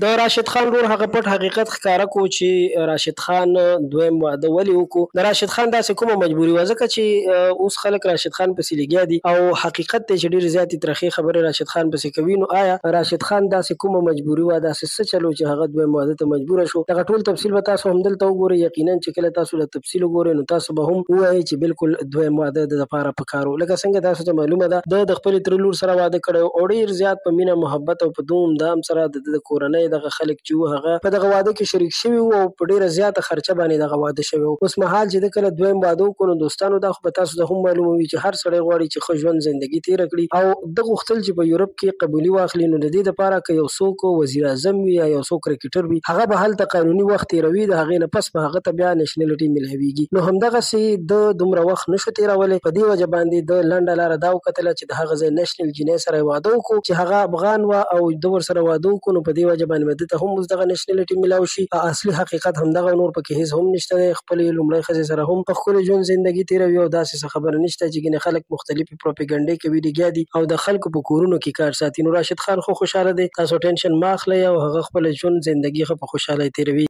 د راشد خان ورور هغه پټ حقیقت ښکاره کو چې راشد خان دویم واده ولې وکړو. د راشد خان داسې کومه مجبوري وه ځکه چې اوس خلک راشد خان پسې لګیا دي او حقیقت دی چې ډېرې زیاتې ترخې خبرې راشد خان پسې کوي. نو آیا راشد خان داسې کومه مجبوري وه، داسې څه چلو چې هغه دویم واده ته مجبوره شو؟ دغه ټول تفصیل به تاسو همدلته وګورئ. یقینا چې کله تاسو د تفصیل وګورئ نو تاسو به هم ووایئ چې بالکل دویم واده د دپاره پکار و. لکه څنګه تاسو ته معلومه ده د خپلې تره لور سره واده کړی او ډېر زیات په مینه محبت او په دومدام سره د کورنۍ دغه خلک چې وو هغه په دغه واده کې شریک شوي وو او په ډېره زیاته خرچه باندې دغه واده شوی و. اوس مهال چې ده کله دویم واده وکړو نو دوستانو دا خو به تاسو ته هم معلومه وي چې هر سړی غواړي چې ښه ژوند زندګي تېره کړي او ده غوښتل چې په یورپ کې قبولي واخلي. نو د دې دپاره که یو څوک وزیر اعظم وي یا یو څوک کرکټر وي هغه به هلته قانوني وخت تېروي، د هغې نه پس به هغه ته بیا نیشنلټي میلاویږي. نو همدغسې ده دومره وخت نشو تېرولی. په دې وجه باندې د لنډه لاره دا وکتله چې د هغه ځای نیشنل جینۍ سره یې واده وکړو چې هغه افغان وه او ده ورسره واده وکړو. نو په دې وجه باندې به ده ته هم اوس دغه نیشنلټي میلاو شي. اصلي حقیقت همدغه، نور پکې هېڅ هم نشته دی. خپلې لومړۍ ښځې سره هم په ښکلې ژوند زندګي تېروي او داسې څه خبره نشته چې ګینې خلک مختلفې پروپیګنډې کوي، لګیا دي او د خلکو په کورونو کې کار ساتي. نو راشد خان خو خوشحاله دی، تاسو ټینشن مه اخلئ او هغه خپله ژوند زندګي ښه په خوشحالۍ تېروي.